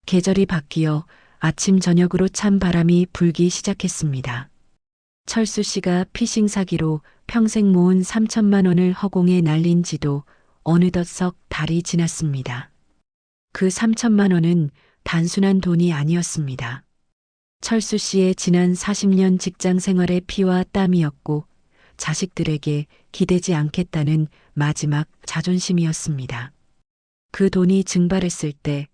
계절이 바뀌어 아침 저녁으로 찬 바람이 불기 시작했습니다. 철수 씨가 피싱 사기로 평생 모은 3천만 원을 허공에 날린 지도 어느덧 석 달이 지났습니다. 그 3천만 원은 단순한 돈이 아니었습니다. 철수 씨의 지난 40년 직장 생활의 피와 땀이었고 자식들에게 기대지 않겠다는 마지막 자존심이었습니다. 그 돈이 증발했을 때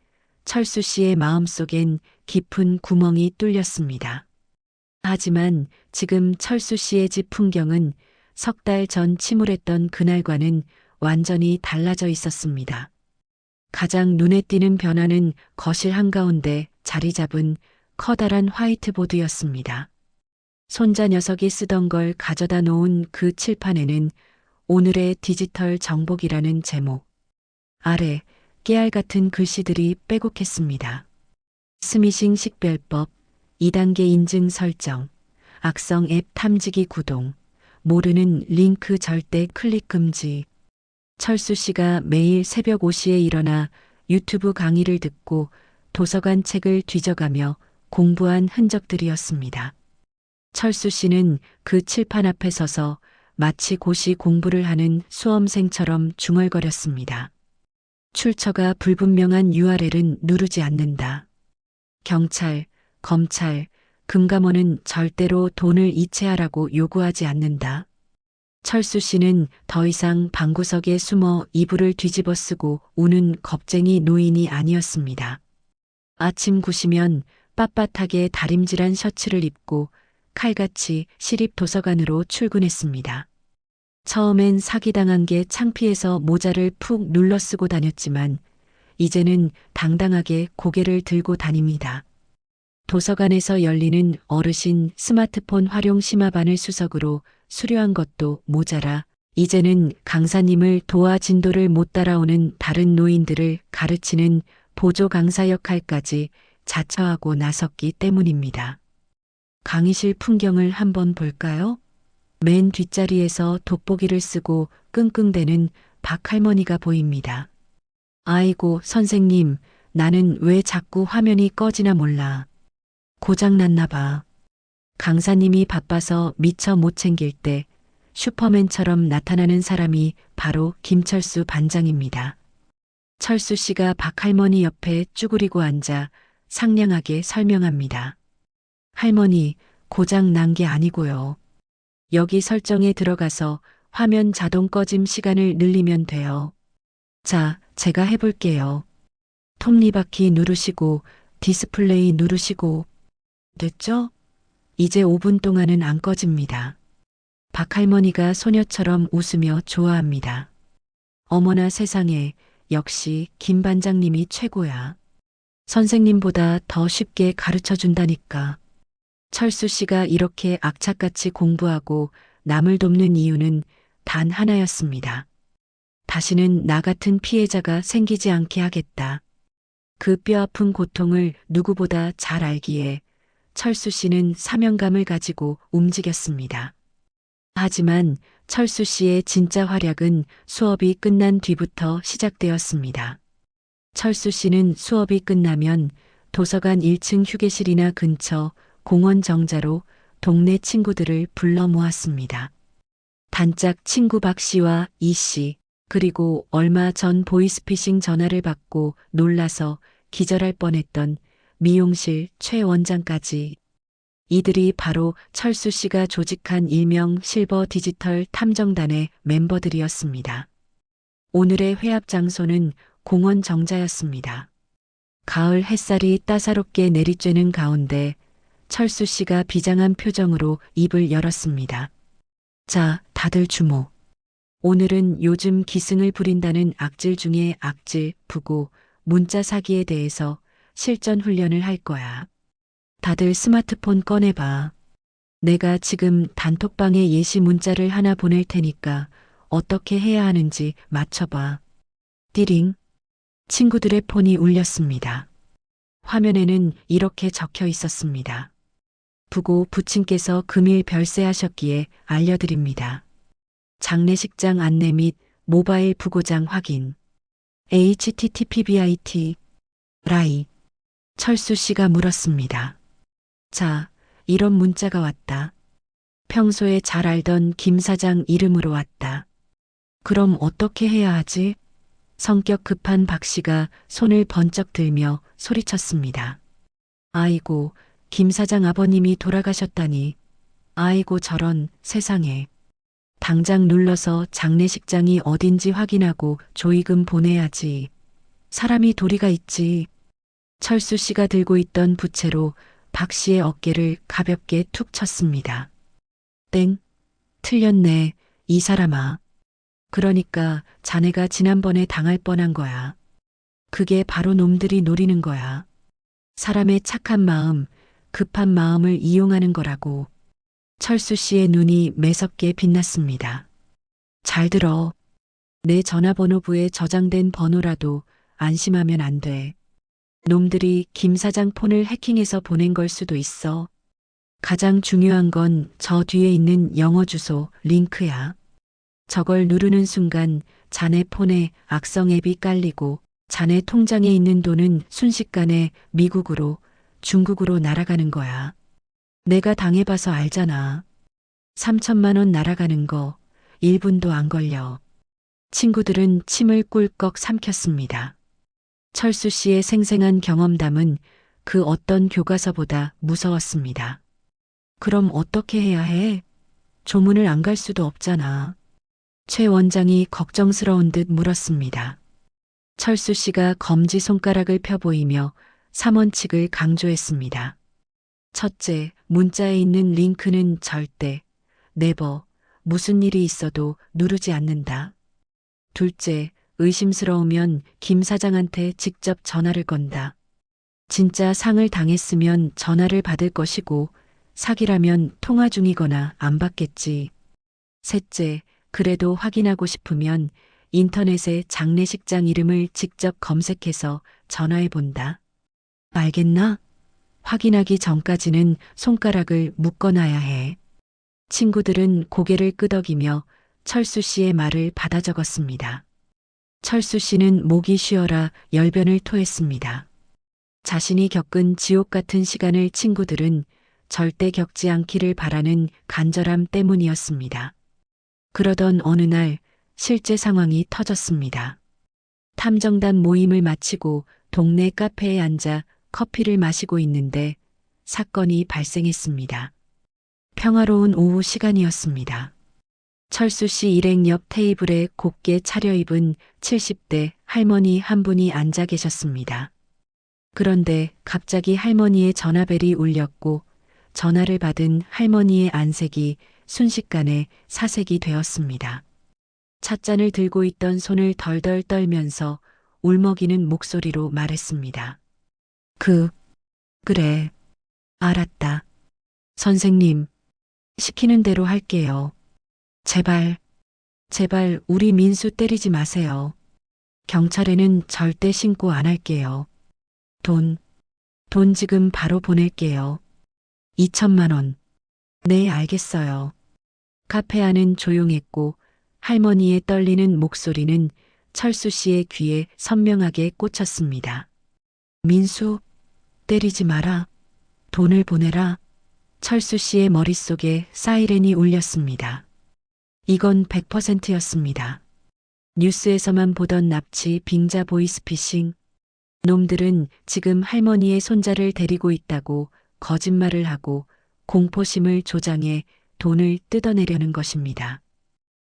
철수 씨의 마음속엔 깊은 구멍이 뚫렸습니다. 하지만 지금 철수 씨의 집 풍경은 석 달 전 침울했던 그날과는 완전히 달라져 있었습니다. 가장 눈에 띄는 변화는 거실 한가운데 자리 잡은 커다란 화이트보드였습니다. 손자 녀석이 쓰던 걸 가져다 놓은 그 칠판에는 오늘의 디지털 정복이라는 제목 아래 깨알 같은 글씨들이 빼곡했습니다. 스미싱 식별법, 2단계 인증 설정, 악성 앱 탐지기 구동, 모르는 링크 절대 클릭 금지. 철수 씨가 매일 새벽 5시에 일어나 유튜브 강의를 듣고 도서관 책을 뒤져가며 공부한 흔적들이었습니다. 철수 씨는 그 칠판 앞에 서서 마치 고시 공부를 하는 수험생처럼 중얼거렸습니다. 출처가 불분명한 URL은 누르지 않는다. 경찰, 검찰, 금감원은 절대로 돈을 이체하라고 요구하지 않는다. 철수 씨는 더 이상 방구석에 숨어 이불을 뒤집어 쓰고 우는 겁쟁이 노인이 아니었습니다. 아침 9시면 빳빳하게 다림질한 셔츠를 입고 칼같이 시립 도서관으로 출근했습니다. 처음엔 사기당한 게 창피해서 모자를 푹 눌러 쓰고 다녔지만 이제는 당당하게 고개를 들고 다닙니다. 도서관에서 열리는 어르신 스마트폰 활용 심화반을 수석으로 수료한 것도 모자라 이제는 강사님을 도와 진도를 못 따라오는 다른 노인들을 가르치는 보조 강사 역할까지 자처하고 나섰기 때문입니다. 강의실 풍경을 한번 볼까요? 맨 뒷자리에서 돋보기를 쓰고 끙끙대는 박할머니가 보입니다. 아이고 선생님, 나는 왜 자꾸 화면이 꺼지나 몰라. 고장났나 봐. 강사님이 바빠서 미처 못 챙길 때 슈퍼맨처럼 나타나는 사람이 바로 김철수 반장입니다. 철수 씨가 박할머니 옆에 쭈그리고 앉아 상냥하게 설명합니다. 할머니, 고장 난 게 아니고요. 여기 설정에 들어가서 화면 자동 꺼짐 시간을 늘리면 돼요. 자, 제가 해볼게요. 톱니바퀴 누르시고 디스플레이 누르시고 됐죠? 이제 5분 동안은 안 꺼집니다. 박할머니가 소녀처럼 웃으며 좋아합니다. 어머나 세상에, 역시 김 반장님이 최고야. 선생님보다 더 쉽게 가르쳐 준다니까. 철수 씨가 이렇게 악착같이 공부하고 남을 돕는 이유는 단 하나였습니다. 다시는 나 같은 피해자가 생기지 않게 하겠다. 그 뼈아픈 고통을 누구보다 잘 알기에 철수 씨는 사명감을 가지고 움직였습니다. 하지만 철수 씨의 진짜 활약은 수업이 끝난 뒤부터 시작되었습니다. 철수 씨는 수업이 끝나면 도서관 1층 휴게실이나 근처 공원 정자로 동네 친구들을 불러 모았습니다. 단짝 친구 박 씨와 이 씨, 그리고 얼마 전 보이스피싱 전화를 받고 놀라서 기절할 뻔했던 미용실 최 원장까지. 이들이 바로 철수 씨가 조직한 일명 실버 디지털 탐정단의 멤버들이었습니다. 오늘의 회합 장소는 공원 정자였습니다. 가을 햇살이 따사롭게 내리쬐는 가운데 철수 씨가 비장한 표정으로 입을 열었습니다. 자, 다들 주목. 오늘은 요즘 기승을 부린다는 악질 중에 악질, 부고, 문자 사기에 대해서 실전 훈련을 할 거야. 다들 스마트폰 꺼내봐. 내가 지금 단톡방에 예시 문자를 하나 보낼 테니까 어떻게 해야 하는지 맞춰봐. 띠링. 친구들의 폰이 울렸습니다. 화면에는 이렇게 적혀 있었습니다. 부고 부친께서 금일 별세하셨기에 알려드립니다. 장례식장 안내 및 모바일 부고장 확인. http://bit 라이 철수 씨가 물었습니다. 자, 이런 문자가 왔다. 평소에 잘 알던 김 사장 이름으로 왔다. 그럼 어떻게 해야 하지? 성격 급한 박 씨가 손을 번쩍 들며 소리쳤습니다. 아이고, 김 사장 아버님이 돌아가셨다니. 아이고 저런 세상에. 당장 눌러서 장례식장이 어딘지 확인하고 조의금 보내야지. 사람이 도리가 있지. 철수 씨가 들고 있던 부채로 박 씨의 어깨를 가볍게 툭 쳤습니다. 땡. 틀렸네. 이 사람아. 그러니까 자네가 지난번에 당할 뻔한 거야. 그게 바로 놈들이 노리는 거야. 사람의 착한 마음, 급한 마음을 이용하는 거라고. 철수 씨의 눈이 매섭게 빛났습니다. 잘 들어. 내 전화번호부에 저장된 번호라도 안심하면 안 돼. 놈들이 김 사장 폰을 해킹해서 보낸 걸 수도 있어. 가장 중요한 건 저 뒤에 있는 영어 주소 링크야. 저걸 누르는 순간 자네 폰에 악성 앱이 깔리고 자네 통장에 있는 돈은 순식간에 미국으로, 중국으로 날아가는 거야. 내가 당해봐서 알잖아. 3천만 원 날아가는 거 1분도 안 걸려. 친구들은 침을 꿀꺽 삼켰습니다. 철수 씨의 생생한 경험담은 그 어떤 교과서보다 무서웠습니다. 그럼 어떻게 해야 해? 조문을 안 갈 수도 없잖아. 최 원장이 걱정스러운 듯 물었습니다. 철수 씨가 검지 손가락을 펴 보이며 3원칙을 강조했습니다. 첫째, 문자에 있는 링크는 절대, 네버, 무슨 일이 있어도 누르지 않는다. 둘째, 의심스러우면 김 사장한테 직접 전화를 건다. 진짜 상을 당했으면 전화를 받을 것이고 사기라면 통화 중이거나 안 받겠지. 셋째, 그래도 확인하고 싶으면 인터넷에 장례식장 이름을 직접 검색해서 전화해 본다. 알겠나? 확인하기 전까지는 손가락을 묶어놔야 해. 친구들은 고개를 끄덕이며 철수 씨의 말을 받아 적었습니다. 철수 씨는 목이 쉬어라 열변을 토했습니다. 자신이 겪은 지옥 같은 시간을 친구들은 절대 겪지 않기를 바라는 간절함 때문이었습니다. 그러던 어느 날 실제 상황이 터졌습니다. 탐정단 모임을 마치고 동네 카페에 앉아 커피를 마시고 있는데 사건이 발생했습니다. 평화로운 오후 시간이었습니다. 철수 씨 일행 옆 테이블에 곱게 차려입은 70대 할머니 한 분이 앉아 계셨습니다. 그런데 갑자기 할머니의 전화벨이 울렸고 전화를 받은 할머니의 안색이 순식간에 사색이 되었습니다. 찻잔을 들고 있던 손을 덜덜 떨면서 울먹이는 목소리로 말했습니다. 그래. 알았다. 선생님, 시키는 대로 할게요. 제발 우리 민수 때리지 마세요. 경찰에는 절대 신고 안 할게요. 돈 지금 바로 보낼게요. 2천만 원. 네, 알겠어요. 카페 안은 조용했고 할머니의 떨리는 목소리는 철수 씨의 귀에 선명하게 꽂혔습니다. 민수, 때리지 마라. 돈을 보내라. 철수 씨의 머릿속에 사이렌이 울렸습니다. 이건 100%였습니다. 뉴스에서만 보던 납치, 빙자 보이스피싱. 놈들은 지금 할머니의 손자를 데리고 있다고 거짓말을 하고 공포심을 조장해 돈을 뜯어내려는 것입니다.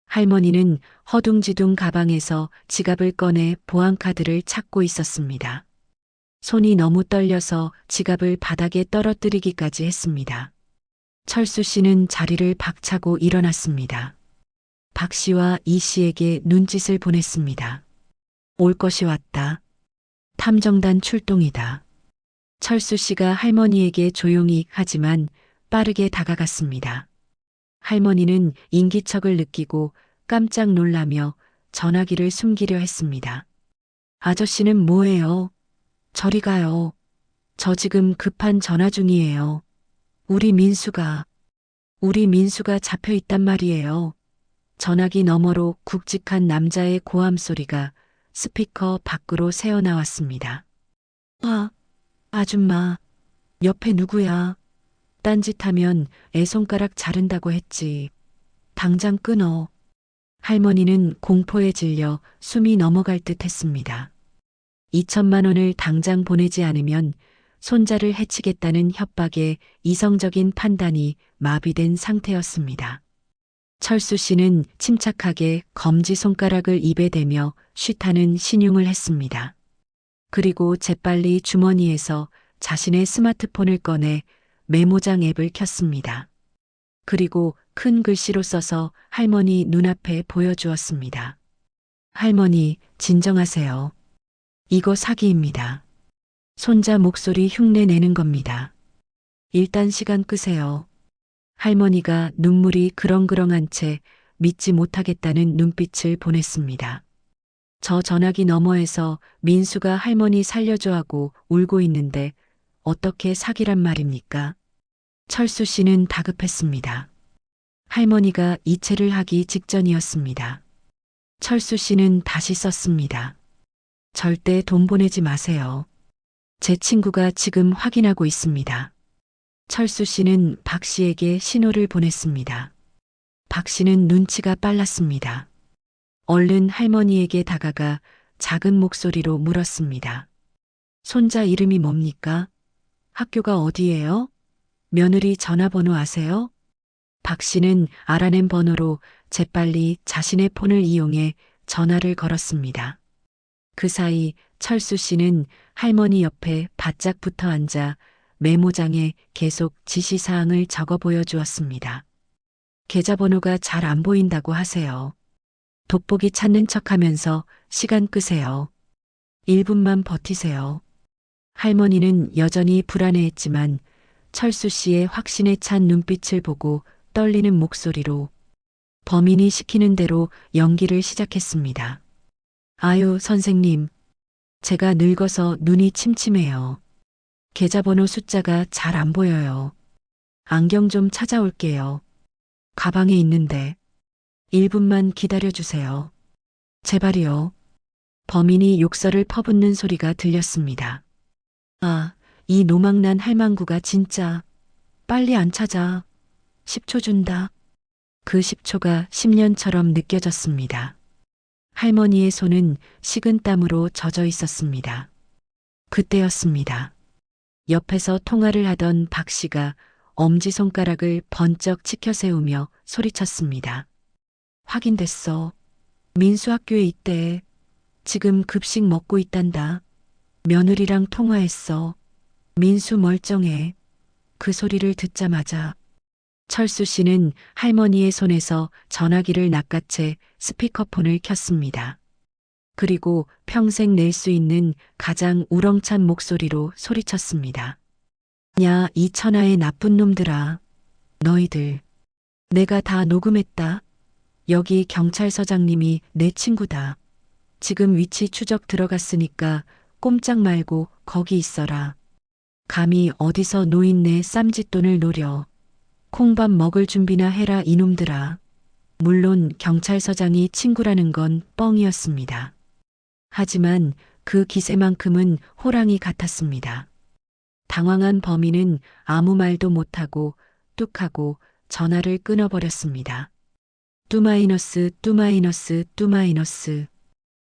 할머니는 허둥지둥 가방에서 지갑을 꺼내 보안카드를 찾고 있었습니다. 손이 너무 떨려서 지갑을 바닥에 떨어뜨리기까지 했습니다. 철수 씨는 자리를 박차고 일어났습니다. 박 씨와 이 씨에게 눈짓을 보냈습니다. 올 것이 왔다. 탐정단 출동이다. 철수 씨가 할머니에게 조용히 하지만 빠르게 다가갔습니다. 할머니는 인기척을 느끼고 깜짝 놀라며 전화기를 숨기려 했습니다. 아저씨는 뭐해요? 저리 가요. 저 지금 급한 전화 중이에요. 우리 민수가 잡혀 있단 말이에요. 전화기 너머로 굵직한 남자의 고함 소리가 스피커 밖으로 새어나왔습니다. 아줌마, 옆에 누구야? 딴짓하면 애 손가락 자른다고 했지. 당장 끊어. 할머니는 공포에 질려 숨이 넘어갈 듯 했습니다. 2천만 원을 당장 보내지 않으면 손자를 해치겠다는 협박에 이성적인 판단이 마비된 상태였습니다. 철수 씨는 침착하게 검지손가락을 입에 대며 쉬타는 신용을 했습니다. 그리고 재빨리 주머니에서 자신의 스마트폰을 꺼내 메모장 앱을 켰습니다. 그리고 큰 글씨로 써서 할머니 눈앞에 보여주었습니다. 할머니, 진정하세요. 이거 사기입니다. 손자 목소리 흉내 내는 겁니다. 일단 시간 끄세요. 할머니가 눈물이 그렁그렁한 채 믿지 못하겠다는 눈빛을 보냈습니다. 저 전화기 너머에서 민수가 할머니 살려줘 하고 울고 있는데 어떻게 사기란 말입니까? 철수 씨는 다급했습니다. 할머니가 이체를 하기 직전이었습니다. 철수 씨는 다시 썼습니다. 절대 돈 보내지 마세요. 제 친구가 지금 확인하고 있습니다. 철수 씨는 박 씨에게 신호를 보냈습니다. 박 씨는 눈치가 빨랐습니다. 얼른 할머니에게 다가가 작은 목소리로 물었습니다. 손자 이름이 뭡니까? 학교가 어디예요? 며느리 전화번호 아세요? 박 씨는 알아낸 번호로 재빨리 자신의 폰을 이용해 전화를 걸었습니다. 그 사이 철수 씨는 할머니 옆에 바짝 붙어 앉아 메모장에 계속 지시사항을 적어 보여주었습니다. 계좌번호가 잘 안 보인다고 하세요. 돋보기 찾는 척하면서 시간 끄세요. 1분만 버티세요. 할머니는 여전히 불안해했지만 철수 씨의 확신에 찬 눈빛을 보고 떨리는 목소리로 범인이 시키는 대로 연기를 시작했습니다. 아유, 선생님. 제가 늙어서 눈이 침침해요. 계좌번호 숫자가 잘 안 보여요. 안경 좀 찾아올게요. 가방에 있는데. 1분만 기다려주세요. 제발이요. 범인이 욕설을 퍼붓는 소리가 들렸습니다. 아, 이 노망난 할망구가 진짜. 빨리 안 찾아. 10초 준다. 그 10초가 10년처럼 느껴졌습니다. 할머니의 손은 식은 땀으로 젖어 있었습니다. 그때였습니다. 옆에서 통화를 하던 박 씨가 엄지손가락을 번쩍 치켜 세우며 소리쳤습니다. 확인됐어. 민수 학교에 있대. 지금 급식 먹고 있단다. 며느리랑 통화했어. 민수 멀쩡해. 그 소리를 듣자마자 철수 씨는 할머니의 손에서 전화기를 낚아채 스피커폰을 켰습니다. 그리고 평생 낼 수 있는 가장 우렁찬 목소리로 소리쳤습니다. 야, 이 천하의 나쁜 놈들아. 너희들. 내가 다 녹음했다. 여기 경찰서장님이 내 친구다. 지금 위치 추적 들어갔으니까 꼼짝 말고 거기 있어라. 감히 어디서 노인네 쌈짓돈을 노려. 콩밥 먹을 준비나 해라 이놈들아. 물론 경찰서장이 친구라는 건 뻥이었습니다. 하지만 그 기세만큼은 호랑이 같았습니다. 당황한 범인은 아무 말도 못하고 뚝 하고 전화를 끊어버렸습니다. 뚜마이너스 뚜마이너스 뚜마이너스.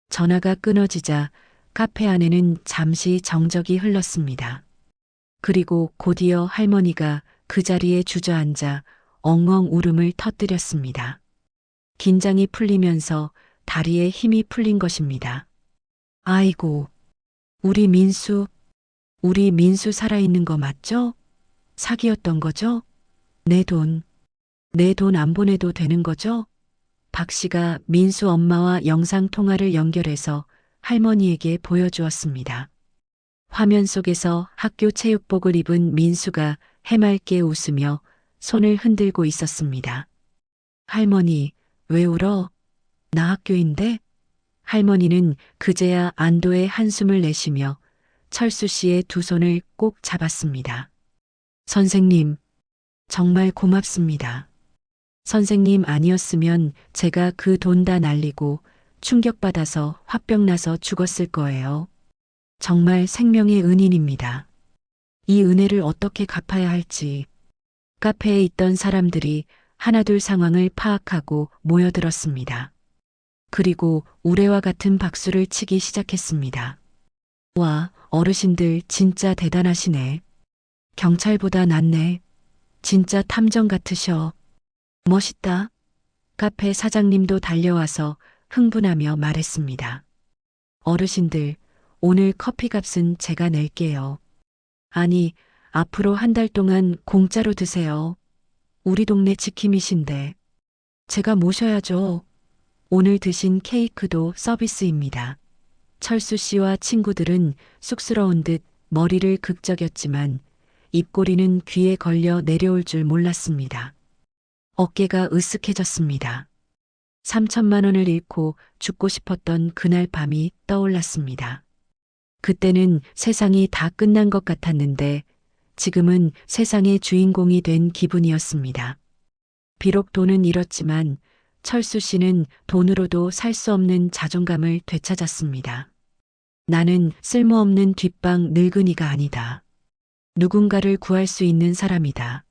전화가 끊어지자 카페 안에는 잠시 정적이 흘렀습니다. 그리고 곧이어 할머니가 그 자리에 주저앉아 엉엉 울음을 터뜨렸습니다. 긴장이 풀리면서 다리에 힘이 풀린 것입니다. 아이고, 우리 민수 살아있는 거 맞죠? 사기였던 거죠? 내 돈 안 보내도 되는 거죠? 박 씨가 민수 엄마와 영상통화를 연결해서 할머니에게 보여주었습니다. 화면 속에서 학교 체육복을 입은 민수가 해맑게 웃으며 손을 흔들고 있었습니다. 할머니, 왜 울어? 나 학교인데? 할머니는 그제야 안도의 한숨을 내쉬며 철수 씨의 두 손을 꼭 잡았습니다. 선생님, 정말 고맙습니다. 선생님 아니었으면 제가 그 돈 다 날리고 충격받아서 화병 나서 죽었을 거예요. 정말 생명의 은인입니다. 이 은혜를 어떻게 갚아야 할지. 카페에 있던 사람들이 하나둘 상황을 파악하고 모여들었습니다. 그리고 우레와 같은 박수를 치기 시작했습니다. 와, 어르신들 진짜 대단하시네. 경찰보다 낫네. 진짜 탐정 같으셔. 멋있다. 카페 사장님도 달려와서 흥분하며 말했습니다. 어르신들, 오늘 커피값은 제가 낼게요. 아니, 앞으로 한 달 동안 공짜로 드세요. 우리 동네 지킴이신데. 제가 모셔야죠. 오늘 드신 케이크도 서비스입니다. 철수 씨와 친구들은 쑥스러운 듯 머리를 극적였지만 입꼬리는 귀에 걸려 내려올 줄 몰랐습니다. 어깨가 으쓱해졌습니다. 3천만 원을 잃고 죽고 싶었던 그날 밤이 떠올랐습니다. 그때는 세상이 다 끝난 것 같았는데 지금은 세상의 주인공이 된 기분이었습니다. 비록 돈은 잃었지만 철수 씨는 돈으로도 살 수 없는 자존감을 되찾았습니다. 나는 쓸모없는 뒷방 늙은이가 아니다. 누군가를 구할 수 있는 사람이다.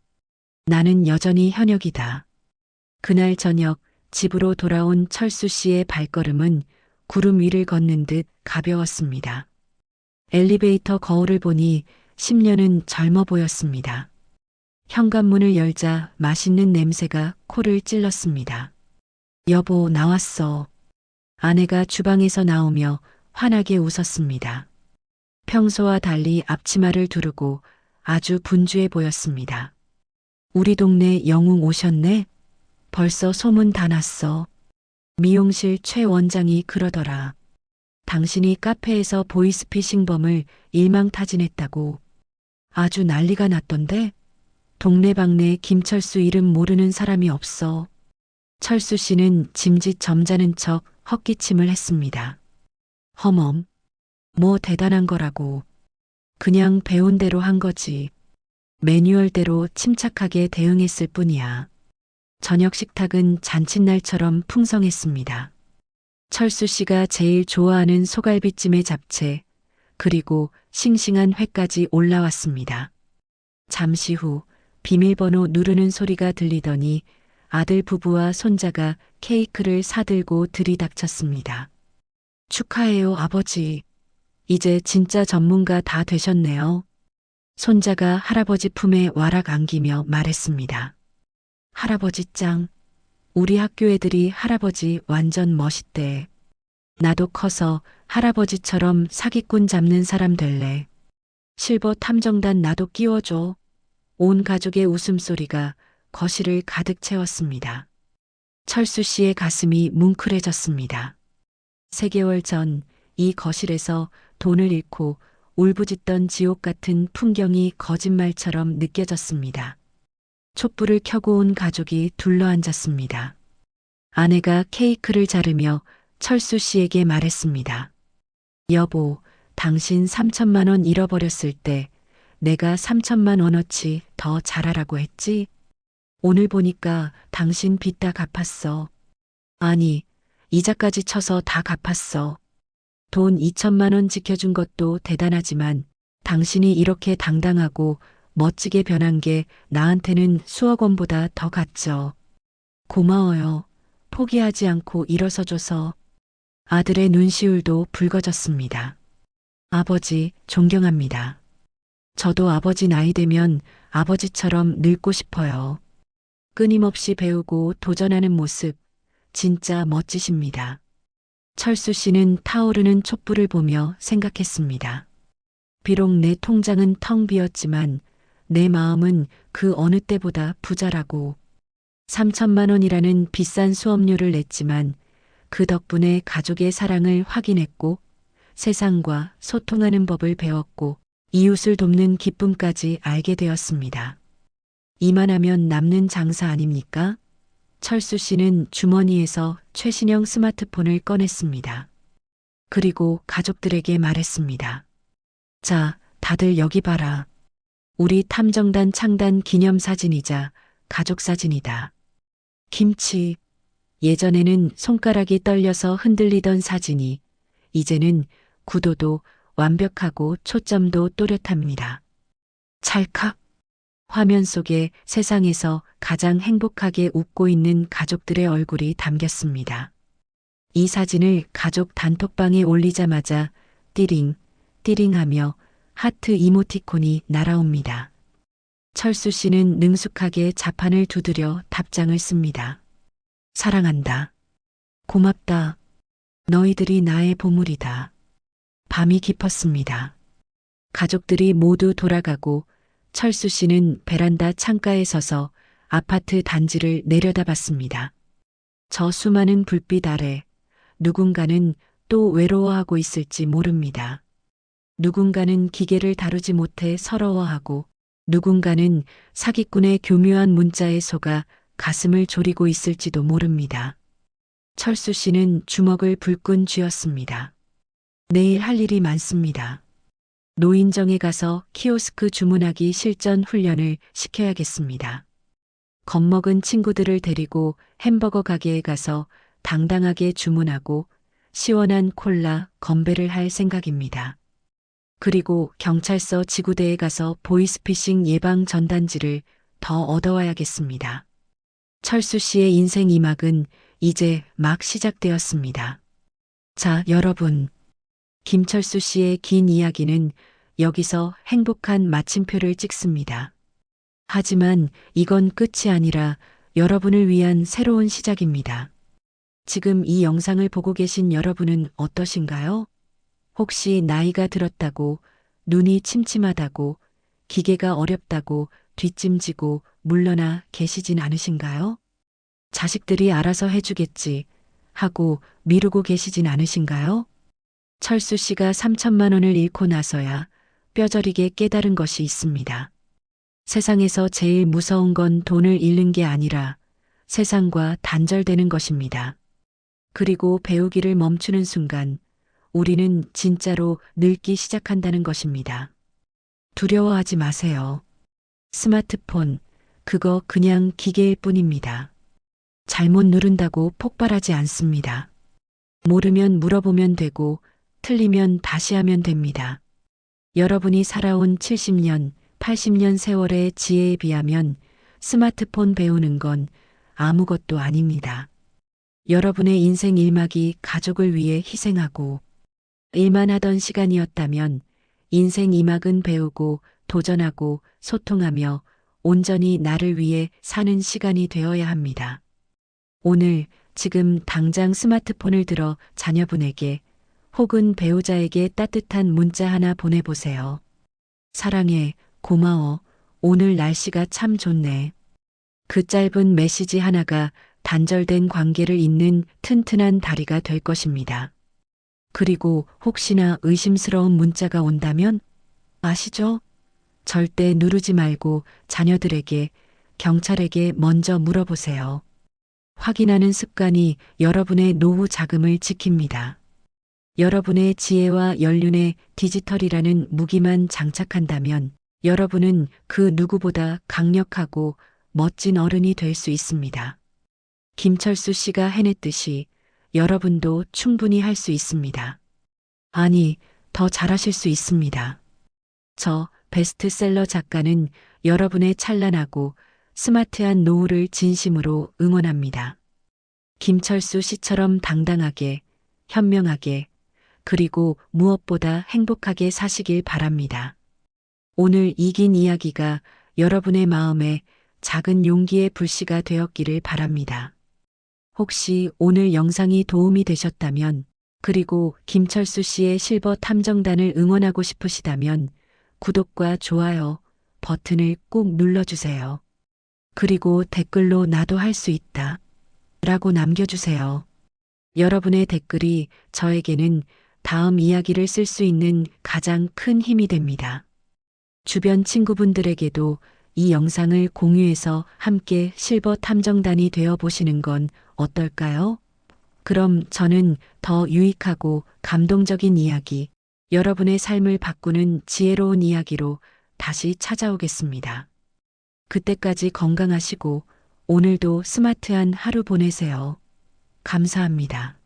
나는 여전히 현역이다. 그날 저녁 집으로 돌아온 철수 씨의 발걸음은 구름 위를 걷는 듯 가벼웠습니다. 엘리베이터 거울을 보니 10년은 젊어 보였습니다. 현관문을 열자 맛있는 냄새가 코를 찔렀습니다. 여보, 나왔어. 아내가 주방에서 나오며 환하게 웃었습니다. 평소와 달리 앞치마를 두르고 아주 분주해 보였습니다. 우리 동네 영웅 오셨네? 벌써 소문 다 났어. 미용실 최 원장이 그러더라. 당신이 카페에서 보이스피싱범을 일망타진했다고. 아주 난리가 났던데? 동네방네 김철수 이름 모르는 사람이 없어. 철수 씨는 짐짓 점잖은 척 헛기침을 했습니다. 허멈, 뭐 대단한 거라고. 그냥 배운 대로 한 거지. 매뉴얼대로 침착하게 대응했을 뿐이야. 저녁 식탁은 잔칫날처럼 풍성했습니다. 철수 씨가 제일 좋아하는 소갈비찜의 잡채, 그리고 싱싱한 회까지 올라왔습니다. 잠시 후 비밀번호 누르는 소리가 들리더니 아들 부부와 손자가 케이크를 사들고 들이닥쳤습니다. 축하해요, 아버지. 이제 진짜 전문가 다 되셨네요. 손자가 할아버지 품에 와락 안기며 말했습니다. 할아버지 짱. 우리 학교 애들이 할아버지 완전 멋있대. 나도 커서 할아버지처럼 사기꾼 잡는 사람 될래. 실버 탐정단 나도 끼워줘. 온 가족의 웃음소리가 거실을 가득 채웠습니다. 철수 씨의 가슴이 뭉클해졌습니다. 3개월 전 이 거실에서 돈을 잃고 울부짖던 지옥 같은 풍경이 거짓말처럼 느껴졌습니다. 촛불을 켜고 온 가족이 둘러앉았습니다. 아내가 케이크를 자르며 철수 씨에게 말했습니다. 여보, 당신 3천만 원 잃어버렸을 때 내가 3천만 원어치 더 잘하라고 했지? 오늘 보니까 당신 빚 다 갚았어. 아니, 이자까지 쳐서 다 갚았어. 돈 2천만 원 지켜준 것도 대단하지만 당신이 이렇게 당당하고 멋지게 변한 게 나한테는 수억 원보다 더 갔죠. 고마워요. 포기하지 않고 일어서줘서. 아들의 눈시울도 붉어졌습니다. 아버지, 존경합니다. 저도 아버지 나이 되면 아버지처럼 늙고 싶어요. 끊임없이 배우고 도전하는 모습, 진짜 멋지십니다. 철수 씨는 타오르는 촛불을 보며 생각했습니다. 비록 내 통장은 텅 비었지만 내 마음은 그 어느 때보다 부자라고. 3천만 원이라는 비싼 수업료를 냈지만 그 덕분에 가족의 사랑을 확인했고 세상과 소통하는 법을 배웠고 이웃을 돕는 기쁨까지 알게 되었습니다. 이만하면 남는 장사 아닙니까? 철수 씨는 주머니에서 최신형 스마트폰을 꺼냈습니다. 그리고 가족들에게 말했습니다. 자, 다들 여기 봐라. 우리 탐정단 창단 기념사진이자 가족사진이다. 김치. 예전에는 손가락이 떨려서 흔들리던 사진이 이제는 구도도 완벽하고 초점도 또렷합니다. 찰칵. 화면 속에 세상에서 가장 행복하게 웃고 있는 가족들의 얼굴이 담겼습니다. 이 사진을 가족 단톡방에 올리자마자 띠링, 띠링하며 하트 이모티콘이 날아옵니다. 철수 씨는 능숙하게 자판을 두드려 답장을 씁니다. 사랑한다. 고맙다. 너희들이 나의 보물이다. 밤이 깊었습니다. 가족들이 모두 돌아가고 철수 씨는 베란다 창가에 서서 아파트 단지를 내려다봤습니다. 저 수많은 불빛 아래 누군가는 또 외로워하고 있을지 모릅니다. 누군가는 기계를 다루지 못해 서러워하고 누군가는 사기꾼의 교묘한 문자에 속아 가슴을 졸이고 있을지도 모릅니다. 철수 씨는 주먹을 불끈 쥐었습니다. 내일 할 일이 많습니다. 노인정에 가서 키오스크 주문하기 실전 훈련을 시켜야겠습니다. 겁먹은 친구들을 데리고 햄버거 가게에 가서 당당하게 주문하고 시원한 콜라, 건배를 할 생각입니다. 그리고 경찰서 지구대에 가서 보이스피싱 예방 전단지를 더 얻어와야겠습니다. 철수 씨의 인생 2막은 이제 막 시작되었습니다. 자, 여러분. 김철수 씨의 긴 이야기는 여기서 행복한 마침표를 찍습니다. 하지만 이건 끝이 아니라 여러분을 위한 새로운 시작입니다. 지금 이 영상을 보고 계신 여러분은 어떠신가요? 혹시 나이가 들었다고, 눈이 침침하다고, 기계가 어렵다고 뒷짐지고 물러나 계시진 않으신가요? 자식들이 알아서 해주겠지 하고 미루고 계시진 않으신가요? 철수 씨가 3천만 원을 잃고 나서야 뼈저리게 깨달은 것이 있습니다. 세상에서 제일 무서운 건 돈을 잃는 게 아니라 세상과 단절되는 것입니다. 그리고 배우기를 멈추는 순간 우리는 진짜로 늙기 시작한다는 것입니다. 두려워하지 마세요. 스마트폰, 그거 그냥 기계일 뿐입니다. 잘못 누른다고 폭발하지 않습니다. 모르면 물어보면 되고 틀리면 다시 하면 됩니다. 여러분이 살아온 70년, 80년 세월의 지혜에 비하면 스마트폰 배우는 건 아무것도 아닙니다. 여러분의 인생 1막이 가족을 위해 희생하고 일만 하던 시간이었다면 인생 2막은 배우고 도전하고 소통하며 온전히 나를 위해 사는 시간이 되어야 합니다. 오늘 지금 당장 스마트폰을 들어 자녀분에게 혹은 배우자에게 따뜻한 문자 하나 보내보세요. 사랑해, 고마워, 오늘 날씨가 참 좋네. 그 짧은 메시지 하나가 단절된 관계를 잇는 튼튼한 다리가 될 것입니다. 그리고 혹시나 의심스러운 문자가 온다면 아시죠? 절대 누르지 말고 자녀들에게, 경찰에게 먼저 물어보세요. 확인하는 습관이 여러분의 노후 자금을 지킵니다. 여러분의 지혜와 연륜에 디지털이라는 무기만 장착한다면 여러분은 그 누구보다 강력하고 멋진 어른이 될 수 있습니다. 김철수 씨가 해냈듯이 여러분도 충분히 할 수 있습니다. 아니, 더 잘하실 수 있습니다. 저 베스트셀러 작가는 여러분의 찬란하고 스마트한 노후를 진심으로 응원합니다. 김철수 씨처럼 당당하게, 현명하게, 그리고 무엇보다 행복하게 사시길 바랍니다. 오늘 이 긴 이야기가 여러분의 마음에 작은 용기의 불씨가 되었기를 바랍니다. 혹시 오늘 영상이 도움이 되셨다면, 그리고 김철수 씨의 실버 탐정단을 응원하고 싶으시다면 구독과 좋아요 버튼을 꼭 눌러주세요. 그리고 댓글로 나도 할 수 있다 라고 남겨주세요. 여러분의 댓글이 저에게는 다음 이야기를 쓸 수 있는 가장 큰 힘이 됩니다. 주변 친구분들에게도 이 영상을 공유해서 함께 실버 탐정단이 되어 보시는 건 어떨까요? 그럼 저는 더 유익하고 감동적인 이야기, 여러분의 삶을 바꾸는 지혜로운 이야기로 다시 찾아오겠습니다. 그때까지 건강하시고 오늘도 스마트한 하루 보내세요. 감사합니다.